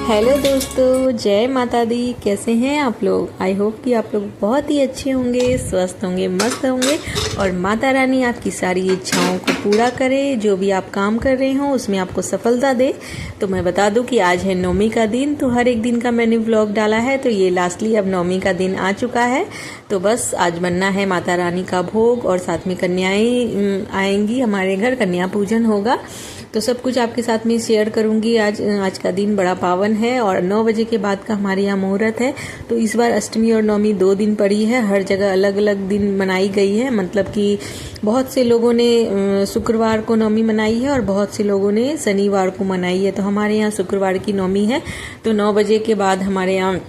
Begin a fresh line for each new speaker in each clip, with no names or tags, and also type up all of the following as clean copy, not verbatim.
Hello दोस्तों, जय माता दी। कैसे हैं आप लोग? आई होप कि आप लोग बहुत ही अच्छे होंगे, स्वस्थ होंगे, मस्त होंगे और माता रानी आपकी सारी इच्छाओं को पूरा करे। जो भी आप काम कर रहे हो उसमें आपको सफलता दे। तो मैं बता दूं कि आज है नवमी का दिन। तो हर एक दिन का मैंने व्लॉग डाला है, तो ये लास्टली अब नवमी का दिन आ चुका है। तो बस आज बनना है माता रानी का भोग और साथ में कन्याएं आएंगी हमारे घर, कन्या पूजन होगा। तो सब कुछ आपके साथ में शेयर करूंगी। आज का दिन बड़ा पावन है और 9 बजे के बाद का हमारे यहाँ मुहूर्त है। तो इस बार अष्टमी और नवमी 2 दिन पड़ी है। हर जगह अलग अलग दिन मनाई गई है। मतलब कि बहुत से लोगों ने शुक्रवार को नवमी मनाई है और बहुत से लोगों ने शनिवार को मनाई है। तो हमारे यहाँ शुक्रवार की नवमी है। तो 9 बजे के बाद हमारे यहाँ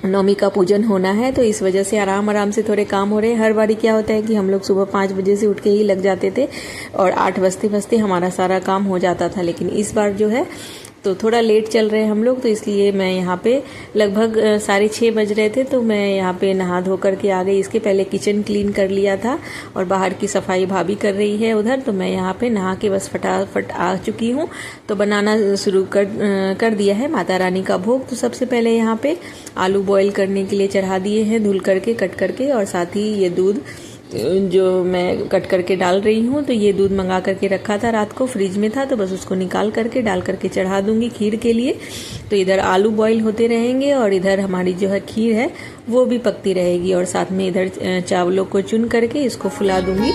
नवमी का पूजन होना है। तो इस वजह से आराम से थोड़े काम हो रहे हैं। हर बारी क्या होता है कि हम लोग सुबह 5 बजे से उठ के ही लग जाते थे और 8 बजते हमारा सारा काम हो जाता था। लेकिन इस बार जो है तो थोड़ा लेट चल रहे हैं हम लोग। तो इसलिए मैं यहाँ पे लगभग 6:30 बज रहे थे। तो मैं यहाँ पे नहा धो करके आ गई। इसके पहले किचन क्लीन कर लिया था और बाहर की सफाई भाभी कर रही है उधर। तो मैं यहाँ पे नहा के बस फटाफट आ चुकी हूँ। तो बनाना शुरू कर दिया है माता रानी का भोग। तो सबसे पहले यहाँ पे आलू बॉईल करने के लिए चढ़ा दिए हैं, धुल करके, कट करके। और साथ ही ये दूध जो मैं कट करके डाल रही हूँ, तो ये दूध मंगा करके रखा था, रात को फ्रिज में था। तो बस उसको निकाल करके डाल करके चढ़ा दूंगी खीर के लिए। तो इधर आलू बॉईल होते रहेंगे और इधर हमारी जो है खीर है वो भी पकती रहेगी। और साथ में इधर चावलों को चुन करके इसको फुला दूंगी।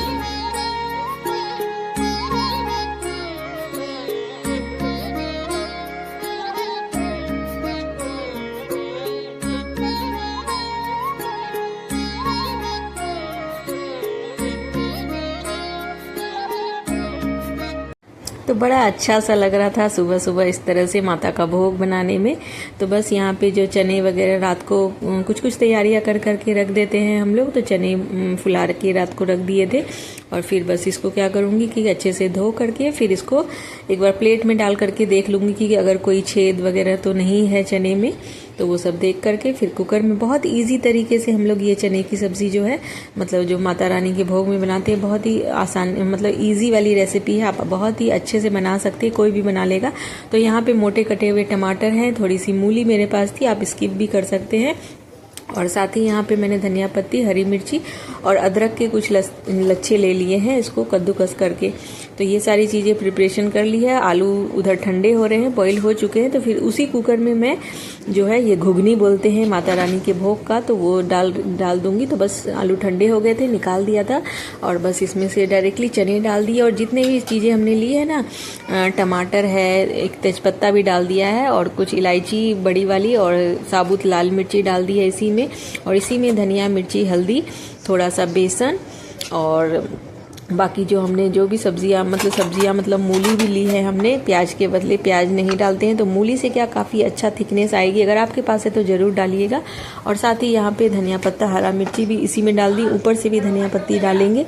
तो बड़ा अच्छा सा लग रहा था सुबह सुबह इस तरह से माता का भोग बनाने में। तो बस यहाँ पे जो चने वगैरह रात को कुछ तैयारियां कर करके रख देते हैं हम लोग। तो चने फुला के रात को रख दिए थे और फिर बस इसको क्या करूँगी कि अच्छे से धो करके फिर इसको एक बार प्लेट में डाल करके देख लूँगी कि अगर कोई छेद वगैरह तो नहीं है चने में। तो वो सब देख करके फिर कुकर में बहुत इजी तरीके से हम लोग ये चने की सब्ज़ी जो है, मतलब जो माता रानी के भोग में बनाते हैं, बहुत ही आसान, मतलब इजी वाली रेसिपी है। आप बहुत ही अच्छे से बना सकते हैं, कोई भी बना लेगा। तो यहाँ पे मोटे कटे हुए टमाटर हैं, थोड़ी सी मूली मेरे पास थी, आप स्किप भी कर सकते हैं। और साथ ही यहाँ पे मैंने धनिया पत्ती, हरी मिर्ची और अदरक के कुछ लच्छे ले लिए हैं, इसको कद्दूकस करके। तो ये सारी चीज़ें प्रिपरेशन कर ली है। आलू उधर ठंडे हो रहे हैं, बॉईल हो चुके हैं। तो फिर उसी कुकर में मैं जो है ये घुगनी बोलते हैं माता रानी के भोग का, तो वो डाल दूंगी। तो बस आलू ठंडे हो गए थे, निकाल दिया था और बस इसमें से डायरेक्टली चने डाल दिए। और जितने भी चीज़ें हमने ली है ना, टमाटर है, एक तेजपत्ता भी डाल दिया है और कुछ इलायची बड़ी वाली और साबुत लाल मिर्ची डाल दी है इसी में। और इसी में धनिया, मिर्ची, हल्दी, थोड़ा सा बेसन और बाकी जो हमने जो भी सब्जियां मतलब मूली भी ली है हमने। प्याज के बदले प्याज नहीं डालते हैं, तो मूली से क्या काफ़ी अच्छा थिकनेस आएगी। अगर आपके पास है तो ज़रूर डालिएगा। और साथ ही यहाँ पे धनिया पत्ता, हरा मिर्ची भी इसी में डाल दी, ऊपर से भी धनिया पत्ती डालेंगे।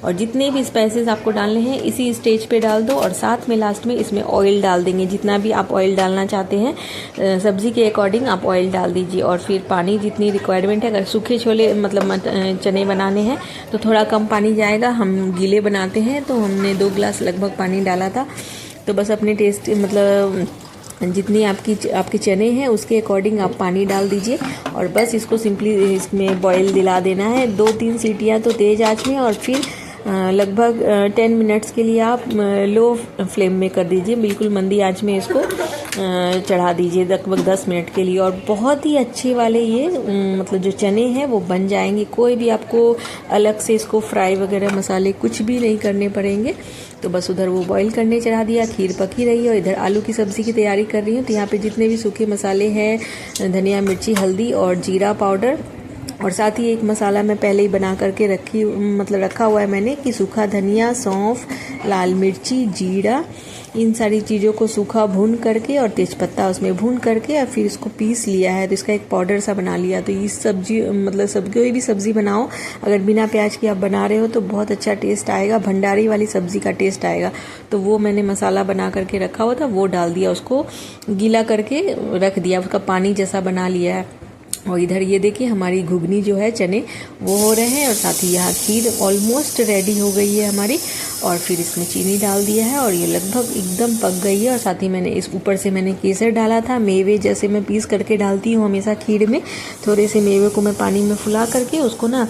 और जितने भी स्पाइसेस आपको डालने हैं इसी स्टेज पे डाल दो। और साथ में लास्ट में इसमें ऑयल डाल देंगे, जितना भी आप ऑयल डालना चाहते हैं सब्जी के अकॉर्डिंग आप ऑयल डाल दीजिए। और फिर पानी जितनी रिक्वायरमेंट है, अगर सूखे छोले मतलब चने बनाने हैं तो थोड़ा कम पानी जाएगा। हम गीले बनाते हैं तो हमने 2 गिलास लगभग पानी डाला था। तो बस अपने टेस्ट मतलब जितनी आपके चने हैं उसके अकॉर्डिंग आप पानी डाल दीजिए। और बस इसको सिंपली इसमें बॉईल दिला देना है, 2-3 सीटियाँ तो तेज़ आंच में। और फिर लगभग 10 मिनट्स के लिए आप लो फ्लेम में कर दीजिए, बिल्कुल मंदी आंच में इसको चढ़ा दीजिए लगभग 10 मिनट के लिए। और बहुत ही अच्छे वाले ये मतलब जो चने हैं वो बन जाएंगे। कोई भी आपको अलग से इसको फ्राई वगैरह मसाले कुछ भी नहीं करने पड़ेंगे। तो बस उधर वो बॉईल करने चढ़ा दिया, खीर पकी रही है और इधर आलू की सब्ज़ी की तैयारी कर रही हूँ। तो यहाँ पे जितने भी सूखे मसाले हैं, धनिया, मिर्ची, हल्दी और जीरा पाउडर, और साथ ही एक मसाला मैं पहले ही बना करके रखा हुआ है मैंने कि सूखा धनिया, सौंफ, लाल मिर्ची, जीरा इन सारी चीज़ों को सूखा भून करके और तेज़पत्ता उसमें भून करके और फिर इसको पीस लिया है। तो इसका एक पाउडर सा बना लिया। तो इस सब्जी मतलब कोई भी सब्ज़ी बनाओ अगर बिना प्याज की आप बना रहे हो तो बहुत अच्छा टेस्ट आएगा, भंडारी वाली सब्ज़ी का टेस्ट आएगा। तो वो मैंने मसाला बना करके रखा हुआ था, वो डाल दिया, उसको गीला करके रख दिया, उसका पानी जैसा बना लिया है। और इधर ये देखिए हमारी घुगनी जो है चने वो हो रहे हैं और साथ ही यहाँ खीर ऑलमोस्ट रेडी हो गई है हमारी। और फिर इसमें चीनी डाल दिया है और ये लगभग एकदम पक गई है। और साथ ही मैंने इस ऊपर से मैंने केसर डाला था, मेवे जैसे मैं पीस करके डालती हूँ हमेशा खीर में। थोड़े से मेवे को मैं पानी में फुला करके उसको ना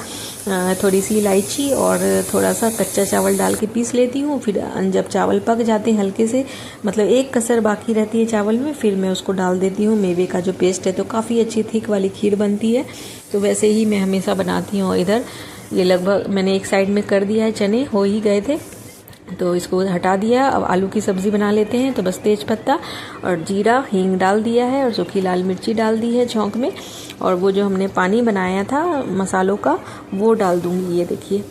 थोड़ी सी इलायची और थोड़ा सा कच्चा चावल डाल के पीस लेती हूँ। फिर जब चावल पक जाते हैं हल्के से, मतलब एक कसर बाकी रहती है चावल में, फिर मैं उसको डाल देती हूँ मेवे का जो पेस्ट है। तो काफ़ी अच्छी थिक वाली खीर बनती है। तो वैसे ही मैं हमेशा बनाती हूँ। इधर ये लगभग मैंने एक साइड में कर दिया है, चने हो ही गए थे तो इसको हटा दिया। अब आलू की सब्ज़ी बना लेते हैं। तो बस तेज पत्ता और जीरा हींग डाल दिया है और सूखी लाल मिर्ची डाल दी है छौंक में। और वो जो हमने पानी बनाया था मसालों का वो डाल दूँगी। ये देखिए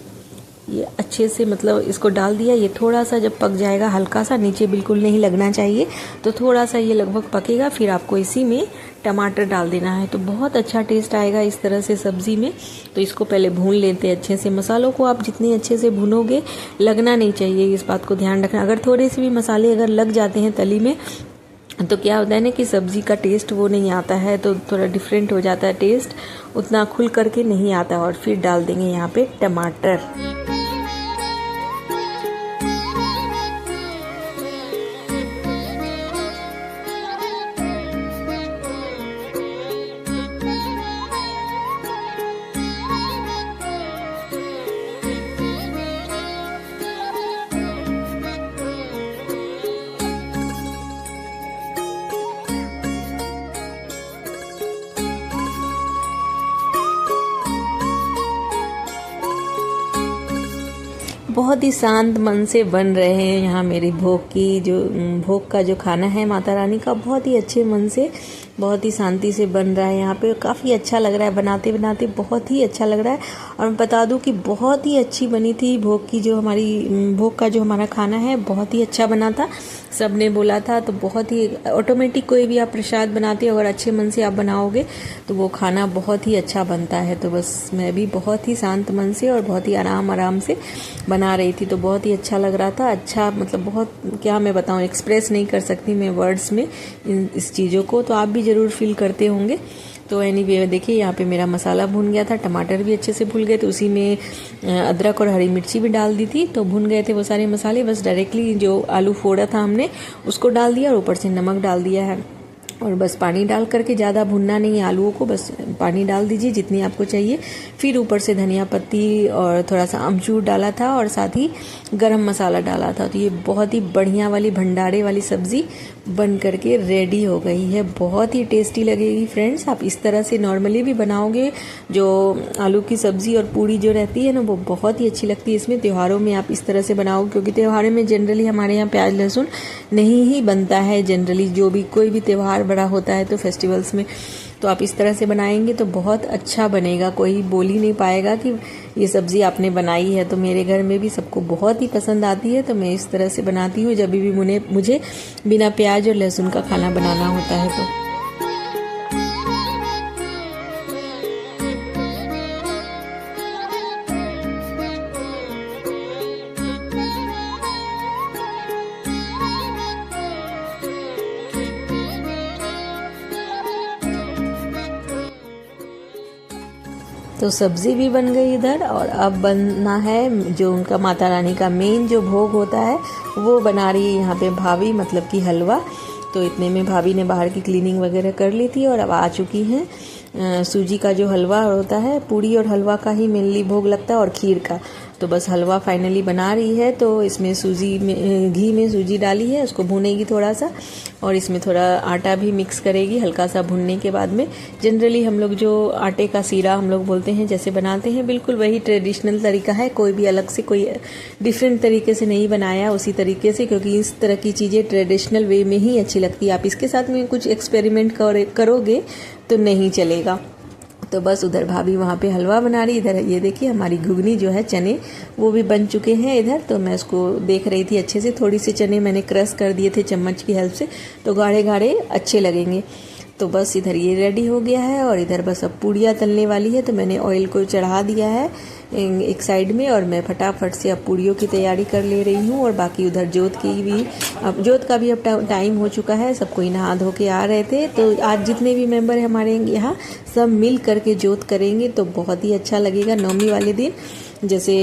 ये अच्छे से मतलब इसको डाल दिया। ये थोड़ा सा जब पक जाएगा, हल्का सा, नीचे बिल्कुल नहीं लगना चाहिए, तो थोड़ा सा ये लगभग पकेगा। फिर आपको इसी में टमाटर डाल देना है। तो बहुत अच्छा टेस्ट आएगा इस तरह से सब्ज़ी में। तो इसको पहले भून लेते हैं अच्छे से। मसालों को आप जितने अच्छे से भूनोगे लगना नहीं चाहिए, इस बात को ध्यान रखना। अगर थोड़े से भी मसाले अगर लग जाते हैं तली में तो क्या होता है ना कि सब्ज़ी का टेस्ट वो नहीं आता है, तो थोड़ा डिफरेंट हो जाता है टेस्ट, उतना खुल करके नहीं आता। और फिर डाल देंगे यहाँ पे टमाटर। बहुत ही शांत मन से बन रहे हैं यहाँ मेरी भोग का जो खाना है माता रानी का, बहुत ही अच्छे मन से, बहुत ही शांति से बन रहा है यहाँ पे। काफ़ी अच्छा लग रहा है, बनाते बनाते बहुत ही अच्छा लग रहा है। और मैं बता दूँ कि बहुत ही अच्छी बनी थी भोग का जो हमारा खाना है, बहुत ही अच्छा बना था। सब ने बोला था। तो बहुत ही ऑटोमेटिक कोई भी आप प्रसाद बनाते हो अगर अच्छे मन से आप बनाओगे तो वो खाना बहुत ही अच्छा बनता है। तो बस मैं भी बहुत ही शांत मन से और बहुत ही आराम से बना रही थी। तो बहुत ही अच्छा लग रहा था। अच्छा मतलब बहुत, क्या मैं बताऊँ, एक्सप्रेस नहीं कर सकती मैं वर्ड्स में इस चीज़ों को। तो आप भी ज़रूर फील करते होंगे। तो एनीवे देखिए यहाँ पे मेरा मसाला भुन गया था, टमाटर भी अच्छे से भून गए। तो उसी में अदरक और हरी मिर्ची भी डाल दी थी, तो भुन गए थे वो सारे मसाले। बस डायरेक्टली जो आलू फोड़ा था हमने उसको डाल दिया और ऊपर से नमक डाल दिया है। और बस पानी डाल करके, ज़्यादा भुनना नहीं है आलूओं को, बस पानी डाल दीजिए जितनी आपको चाहिए। फिर ऊपर से धनिया पत्ती और थोड़ा सा अमचूर डाला था और साथ ही गरम मसाला डाला था। तो ये बहुत ही बढ़िया वाली भंडारे वाली सब्ज़ी बन करके रेडी हो गई है। बहुत ही टेस्टी लगेगी फ्रेंड्स। आप इस तरह से नॉर्मली भी बनाओगे, जो आलू की सब्ज़ी और पूड़ी जो रहती है ना वो बहुत ही अच्छी लगती है। इसमें त्योहारों में आप इस तरह से बनाओगे, क्योंकि त्योहारों में जनरली हमारे यहाँ प्याज लहसुन नहीं ही बनता है। जनरली जो भी कोई भी त्यौहार बड़ा होता है तो फेस्टिवल्स में, तो आप इस तरह से बनाएंगे तो बहुत अच्छा बनेगा। कोई बोल ही नहीं पाएगा कि ये सब्ज़ी आपने बनाई है। तो मेरे घर में भी सबको बहुत ही पसंद आती है। तो मैं इस तरह से बनाती हूँ जब भी मुझे बिना प्याज और लहसुन का खाना बनाना होता है। तो तो सब्ज़ी भी बन गई इधर। और अब बनना है जो उनका माता रानी का मेन जो भोग होता है वो बना रही है यहाँ पे भाभी, मतलब कि हलवा। तो इतने में भाभी ने बाहर की क्लीनिंग वगैरह कर ली थी और अब आ चुकी हैं। सूजी का जो हलवा होता है, पूड़ी और हलवा का ही मेनली भोग लगता है और खीर का। तो बस हलवा फाइनली बना रही है। तो इसमें घी में सूजी डाली है, उसको भूनेगी थोड़ा सा, और इसमें थोड़ा आटा भी मिक्स करेगी हल्का सा भुनने के बाद में। जनरली हम लोग जो आटे का सीरा हम लोग बोलते हैं जैसे बनाते हैं, बिल्कुल वही ट्रेडिशनल तरीका है। कोई भी अलग से कोई डिफरेंट तरीके से नहीं बनाया, उसी तरीके से, क्योंकि इस तरह की चीज़ें ट्रेडिशनल वे में ही अच्छी लगती है। आप इसके साथ में कुछ एक्सपेरिमेंट करोगे तो नहीं चलेगा। तो बस उधर भाभी वहाँ पे हलवा बना रही, इधर ये देखिए हमारी घुगनी जो है चने वो भी बन चुके हैं इधर। तो मैं उसको देख रही थी अच्छे से, थोड़ी सी चने मैंने क्रश कर दिए थे चम्मच की हेल्प से, तो गाढ़े गाढ़े अच्छे लगेंगे। तो बस इधर ये रेडी हो गया है और इधर बस अब पूड़ियाँ तलने वाली है। तो मैंने ऑयल को चढ़ा दिया है एक साइड में और मैं फटाफट से अब पूड़ियों की तैयारी कर ले रही हूँ। और बाकी उधर जोत का भी अब टाइम हो चुका है, सब कोई नहा धो के आ रहे थे। तो आज जितने भी मेंबर हैं हमारे यहाँ सब मिल करके जोत करेंगे, तो बहुत ही अच्छा लगेगा नवमी वाले दिन। जैसे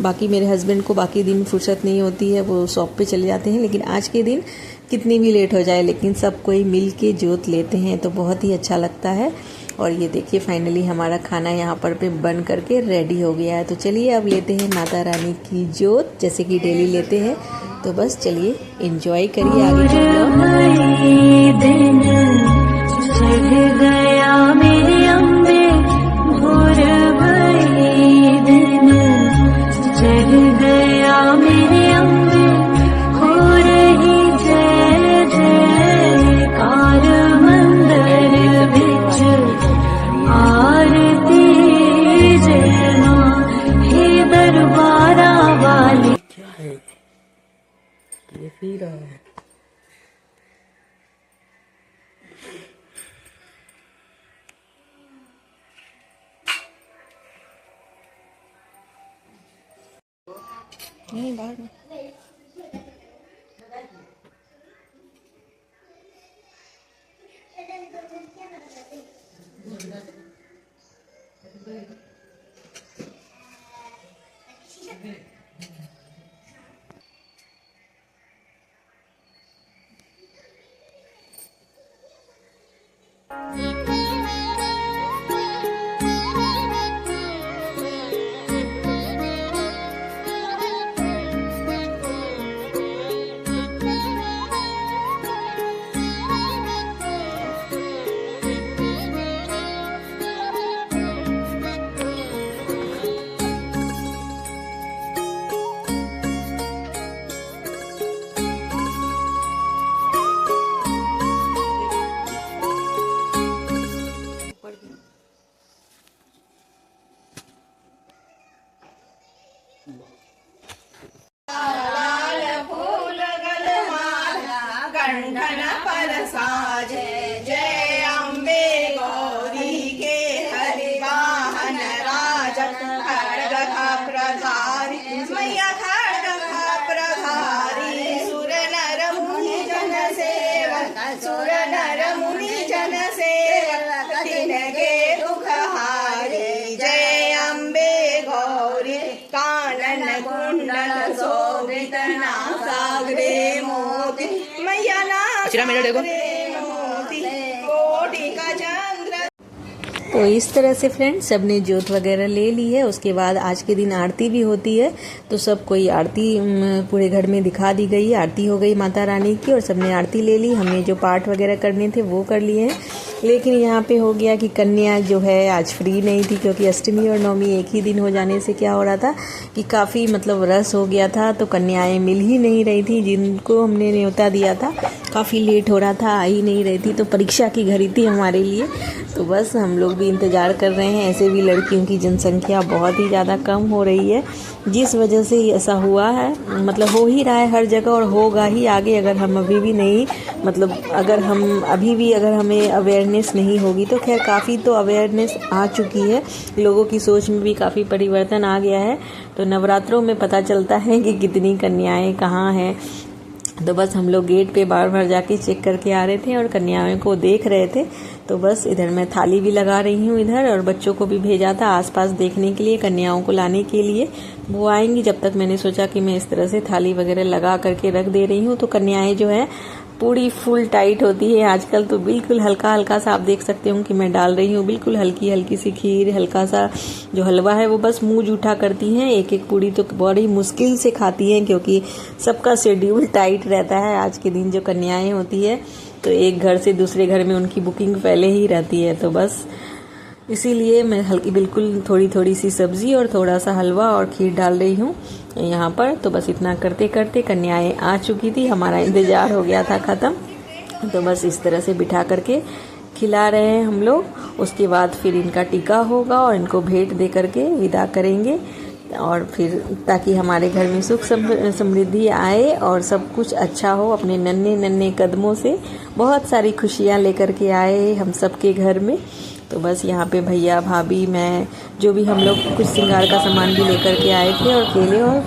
बाकी मेरे हस्बैंड को बाकी दिन फुर्सत नहीं होती है, वो शॉप पे चले जाते हैं, लेकिन आज के दिन कितनी भी लेट हो जाए लेकिन सब कोई मिल के जोत लेते हैं, तो बहुत ही अच्छा लगता है। और ये देखिए फाइनली हमारा खाना यहाँ पर पे बन करके रेडी हो गया है। तो चलिए अब लेते हैं माता रानी की जोत, जैसे कि डेली लेते हैं। तो बस चलिए एंजॉय करिए आगे के
ये पी रहा है। नहीं बाहर में।
सुर नर मुनि जन सेवक तिनके दुख हारी। जय अम्बे गौरी कानन कुंडल शोभित नासाग्रे मोती मैया नासाग्रे मोती कोटि का चंद्र।
तो इस तरह से फ्रेंड्स सबने जोत वगैरह ले ली है। उसके बाद आज के दिन आरती भी होती है, तो सब कोई आरती पूरे घर में दिखा दी गई, आरती हो गई माता रानी की और सबने आरती ले ली। हमने जो पाठ वगैरह करने थे वो कर लिए हैं। लेकिन यहाँ पे हो गया कि कन्या जो है आज फ्री नहीं थी, क्योंकि अष्टमी और नवमी एक ही दिन हो जाने से क्या हो रहा था कि काफ़ी मतलब रस हो गया था, तो कन्याएं मिल ही नहीं रही थी। जिनको हमने न्योता दिया था काफ़ी लेट हो रहा था, आ ही नहीं रही थी, तो परीक्षा की घड़ी थी हमारे लिए। तो बस हम लोग भी इंतज़ार कर रहे हैं। ऐसे भी लड़कियों की जनसंख्या बहुत ही ज़्यादा कम हो रही है, जिस वजह से ऐसा हुआ है, मतलब हो ही रहा है हर जगह और होगा ही आगे। अगर हम अभी भी नहीं अगर हमें अवेयरनेस नहीं होगी, तो खैर काफ़ी तो अवेयरनेस आ चुकी है, लोगों की सोच में भी काफ़ी परिवर्तन आ गया है। तो नवरात्रों में पता चलता है कि कितनी कन्याएं कहाँ हैं। तो बस हम लोग गेट पे बार बार जाके चेक करके आ रहे थे और कन्याओं को देख रहे थे। तो बस इधर मैं थाली भी लगा रही हूँ इधर, और बच्चों को भी भेजा था आसपास देखने के लिए, कन्याओं को लाने के लिए। वो आएंगी, जब तक मैंने सोचा कि मैं इस तरह से थाली वगैरह लगा करके रख दे रही हूँ। तो कन्याएं जो है पूरी फुल टाइट होती है आजकल, तो बिल्कुल हल्का हल्का सा आप देख सकते हो कि मैं डाल रही हूँ, बिल्कुल हल्की हल्की सी खीर, हल्का सा जो हलवा है वो बस मुंह जूठा करती हैं। एक एक पूड़ी तो बड़ी मुश्किल से खाती हैं, क्योंकि सबका शेड्यूल टाइट रहता है। आज के दिन जो कन्याएं होती है तो एक घर से दूसरे घर में उनकी बुकिंग पहले ही रहती है, तो बस इसीलिए मैं हल्की बिल्कुल थोड़ी थोड़ी सी सब्जी और थोड़ा सा हलवा और खीर डाल रही हूँ यहाँ पर। तो बस इतना करते करते कन्याएं आ चुकी थी, हमारा इंतज़ार हो गया था ख़त्म। तो बस इस तरह से बिठा करके खिला रहे हैं हम लोग। उसके बाद फिर इनका टीका होगा और इनको भेंट दे करके विदा करेंगे, और फिर ताकि हमारे घर में सुख समृद्धि आए और सब कुछ अच्छा हो। अपने नन्हे नन्हे कदमों से बहुत सारी खुशियाँ लेकर के आए हम सबके घर में। तो बस यहाँ पे भैया भाभी मैं जो भी हम लोग कुछ श्रृंगार का सामान भी लेकर के आए थे, और केले और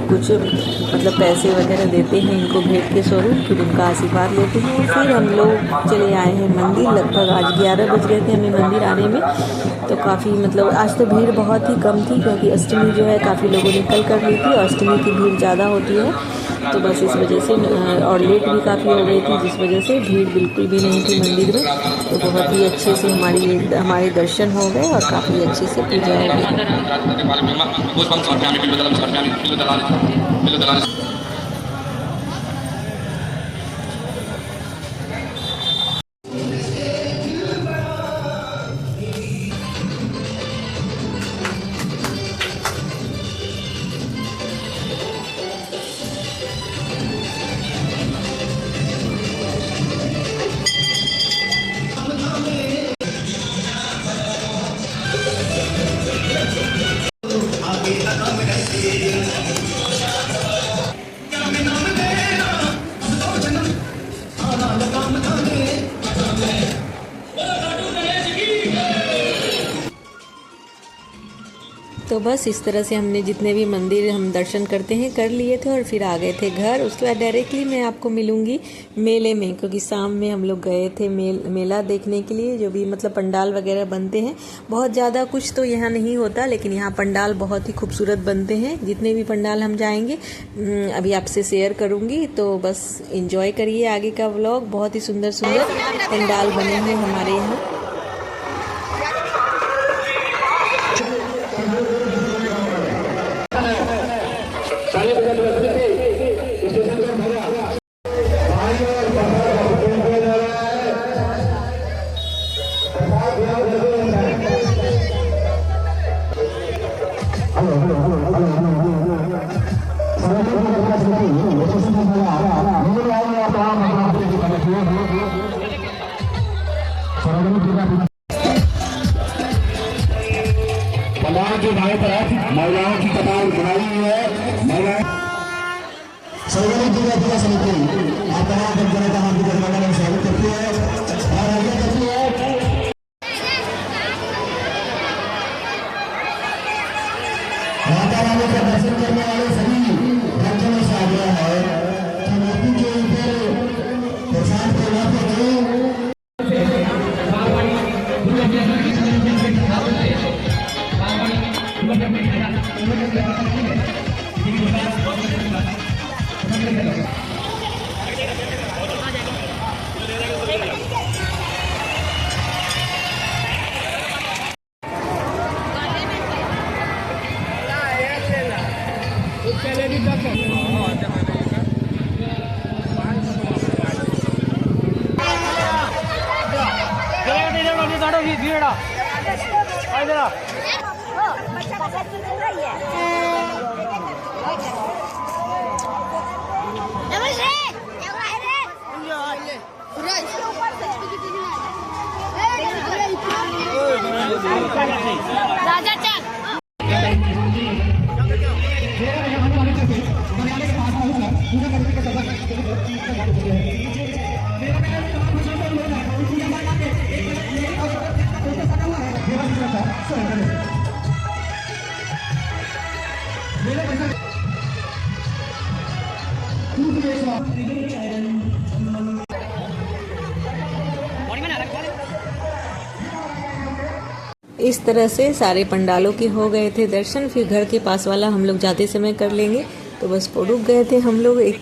कुछ मतलब पैसे वगैरह देते हैं इनको भेंट के स्वरूप। फिर उनका आशीर्वाद लेते हैं, और फिर हम लोग चले आए हैं मंदिर। लगभग आज 11 बज गए थे हमें मंदिर आने में। तो काफ़ी मतलब आज तो भीड़ बहुत ही कम थी, क्योंकि अष्टमी जो है काफ़ी लोगों ने कल कर ली थी, और अष्टमी की भीड़ ज़्यादा होती है। तो बस इस वजह से, और लेट भी काफ़ी हो गई थी, जिस वजह से भीड़ बिल्कुल भी नहीं थी मंदिर में। तो बहुत ही अच्छे से हमारे दर्शन हो गए और काफ़ी अच्छे से पूजा हो गई। तो बस इस तरह से हमने जितने भी मंदिर हम दर्शन करते हैं कर लिए थे, और फिर आ गए थे घर। उसके बाद डायरेक्टली मैं आपको मिलूंगी मेले में, क्योंकि शाम में हम लोग गए थे मेला देखने के लिए। जो भी मतलब पंडाल वगैरह बनते हैं, बहुत ज़्यादा कुछ तो यहाँ नहीं होता, लेकिन यहाँ पंडाल बहुत ही खूबसूरत बनते हैं। जितने भी पंडाल हम जाएंगे अभी आपसे शेयर करूँगी, तो बस इंजॉय करिए आगे का व्लॉग। बहुत ही सुंदर सुंदर पंडाल बने हैं हमारे यहाँ।
जो भाई तरफ महिलाओं की कतार बनाई हुई है, महिलाएं सार्वजनिक दुर्गा समिति आप तमाम जनता का हार्दिक अभिनंदन स्वागत करती है और आगे करती है। माता रानी का दर्शन करने वाले सभी भक्तों से आग्रह है कि मूर्ति के ऊपर प्रसाद को न करें।
राजा चल
इस तरह से सारे पंडालों के हो गए थे दर्शन। फिर घर के पास वाला हम लोग जाते समय कर लेंगे। तो बस रुक गए थे हम लोग एक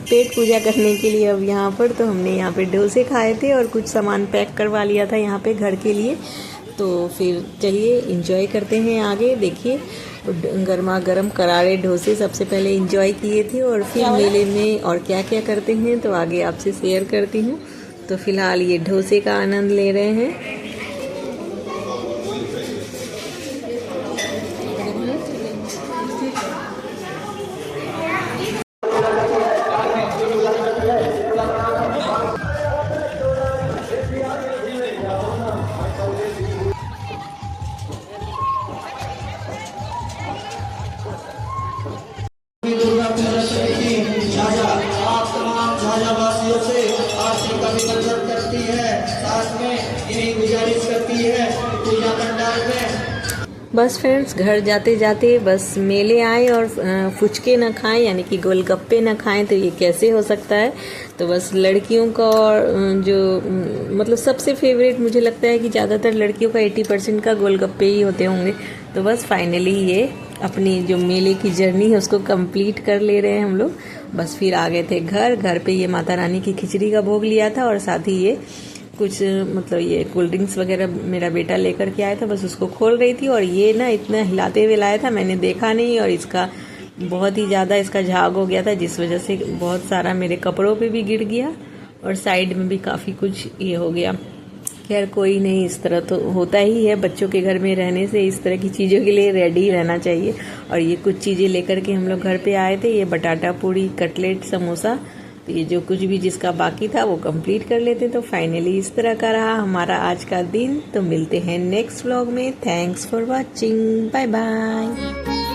पेट पूजा करने के लिए अब यहाँ पर। तो हमने यहाँ पे डोसे खाए थे और कुछ सामान पैक करवा लिया था यहाँ पे घर के लिए। तो फिर चलिए एंजॉय करते हैं आगे। देखिए गर्मा गर्म करारे डोसे सबसे पहले एंजॉय किए थे, और फिर मेले में और क्या क्या करते हैं तो आगे आपसे शेयर करती हूँ। तो फिलहाल ये डोसे का आनंद ले रहे हैं।
साथ में इन्हें गुजारिश करती है पूजा पंडाल में।
बस फ्रेंड्स, घर जाते जाते बस मेले आए और फुचके न खाएं यानी कि गोलगप्पे न खाएं तो ये कैसे हो सकता है। तो बस लड़कियों का और जो मतलब सबसे फेवरेट मुझे लगता है कि ज़्यादातर लड़कियों का 80% का गोलगप्पे ही होते होंगे। तो बस फाइनली ये अपनी जो मेले की जर्नी है उसको कंप्लीट कर ले रहे हैं हम लोग। बस फिर आ गए थे घर पे ये माता रानी की खिचड़ी का भोग लिया था और साथ ही ये कुछ मतलब ये कोल्ड ड्रिंक्स वगैरह मेरा बेटा लेकर के आया था, बस उसको खोल रही थी। और ये ना इतना हिलाते हुए लाया था, मैंने देखा नहीं और इसका बहुत ही ज़्यादा इसका झाग हो गया था, जिस वजह से बहुत सारा मेरे कपड़ों पे भी गिर गया और साइड में भी काफ़ी कुछ ये हो गया। खैर कोई नहीं, इस तरह तो होता ही है, बच्चों के घर में रहने से इस तरह की चीज़ों के लिए रेडी रहना चाहिए। और ये कुछ चीज़ें लेकर के हम लोग घर पे आए थे, ये बटाटा पूड़ी, कटलेट, समोसा, तो ये जो कुछ भी जिसका बाकी था वो कंप्लीट कर लेते। तो फाइनली इस तरह का रहा हमारा आज का दिन। तो मिलते हैं नेक्स्ट व्लॉग में। Thanks for watching, bye bye.